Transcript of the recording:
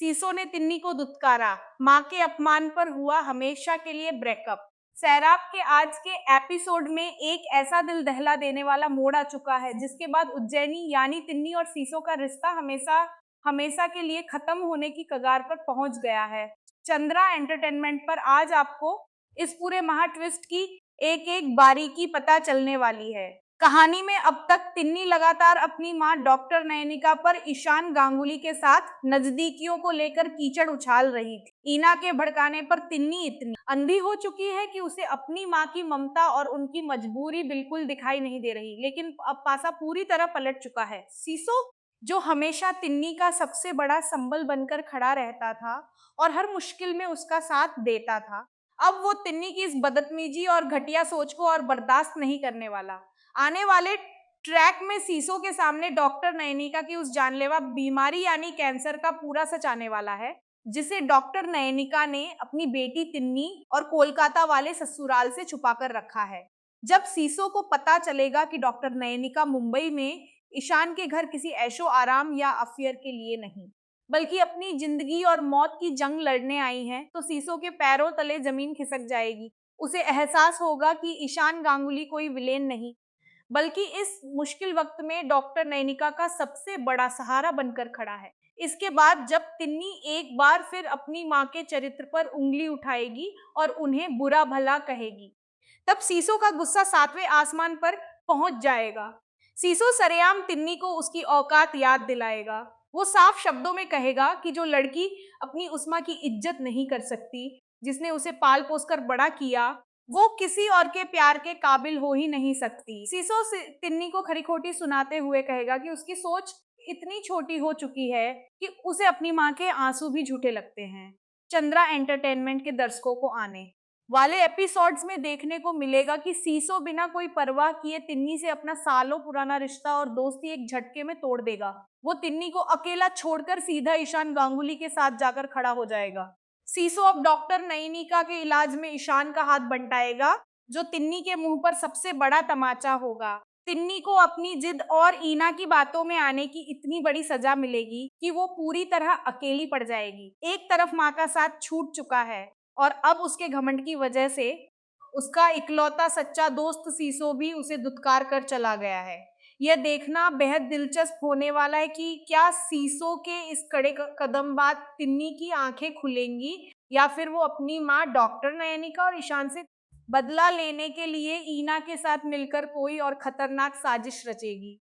सीसो ने तिन्नी को दुत्कारा, माँ के अपमान पर हुआ हमेशा के लिए ब्रेकअप। सैराब के आज के एपिसोड में एक ऐसा दिल दहला देने वाला मोड़ आ चुका है जिसके बाद उज्जैनी यानी तिन्नी और सीसो का रिश्ता हमेशा हमेशा के लिए खत्म होने की कगार पर पहुंच गया है। चंद्रा एंटरटेनमेंट पर आज आपको इस पूरे महा ट्विस्ट की एक एक बारीकी पता चलने वाली है। कहानी में अब तक तिन्नी लगातार अपनी मां डॉक्टर नयनिका पर ईशान गांगुली के साथ नजदीकियों को लेकर कीचड़ उछाल रही थी। ईना के भड़काने पर तिन्नी इतनी अंधी हो चुकी है कि उसे अपनी मां की ममता और उनकी मजबूरी बिल्कुल दिखाई नहीं दे रही। लेकिन अब पासा पूरी तरह पलट चुका है। सीसो, जो हमेशा तिन्नी का सबसे बड़ा संबल बनकर खड़ा रहता था और हर मुश्किल में उसका साथ देता था, अब वो तिन्नी की इस बदतमीजी और घटिया सोच को और बर्दाश्त नहीं करने वाला। आने वाले ट्रैक में सीसो के सामने डॉक्टर नयनिका की उस जानलेवा बीमारी यानी कैंसर का पूरा सच आने वाला है, जिसे डॉक्टर नयनिका ने अपनी बेटी तिन्नी और कोलकाता वाले ससुराल से छुपा कर रखा है। जब सीसो को पता चलेगा कि डॉक्टर नयनिका मुंबई में ईशान के घर किसी ऐशो आराम या अफेयर के लिए नहीं, बल्कि अपनी जिंदगी और मौत की जंग लड़ने आई हैं, तो सीसो के पैरों तले जमीन खिसक जाएगी। उसे एहसास होगा कि ईशान गांगुली कोई विलेन नहीं, बल्कि इस मुश्किल वक्त में डॉक्टर नयनिका का सबसे बड़ा सहारा बनकर खड़ा है। इसके बाद जब तिन्नी एक बार फिर अपनी मां के चरित्र पर उंगली उठाएगी और उन्हें बुरा भला कहेगी, तब सीसो का गुस्सा सातवें आसमान पर पहुंच जाएगा। सीसो सरेआम तिन्नी को उसकी औकात याद दिलाएगा। वो साफ शब्दों में कहेगा कि जो लड़की अपनी उस्मा की इज्जत नहीं कर सकती, जिसने उसे पाल पोस कर बड़ा किया, वो किसी और के प्यार के काबिल हो ही नहीं सकती। सीसो तिन्नी को खरी खोटी सुनाते हुए कहेगा कि उसकी सोच इतनी छोटी हो चुकी है कि उसे अपनी माँ के आंसू भी झूठे लगते हैं। चंद्रा एंटरटेनमेंट के दर्शकों को आने वाले एपिसोड्स में देखने को मिलेगा कि सीसो बिना कोई परवाह किए तिन्नी से अपना सालों पुराना रिश्ता और दोस्ती एक झटके में तोड़ देगा। वो तिन्नी को अकेला छोड़कर सीधा ईशान गांगुली के साथ जाकर खड़ा हो जाएगा। सीसो अब डॉक्टर नयनिका के इलाज में ईशान का हाथ बंटाएगा, जो तिन्नी के मुंह पर सबसे बड़ा तमाचा होगा। तिन्नी को अपनी जिद और ईना की बातों में आने की इतनी बड़ी सजा मिलेगी कि वो पूरी तरह अकेली पड़ जाएगी। एक तरफ माँ का साथ छूट चुका है और अब उसके घमंड की वजह से उसका इकलौता सच्चा दोस्त सीसो भी उसे दुत्कार कर चला गया है। यह देखना बेहद दिलचस्प होने वाला है कि क्या सीसो के इस कड़े कदम बाद तिन्नी की आंखें खुलेंगी या फिर वो अपनी माँ डॉक्टर नयनिका और ईशान से बदला लेने के लिए ईना के साथ मिलकर कोई और खतरनाक साजिश रचेगी।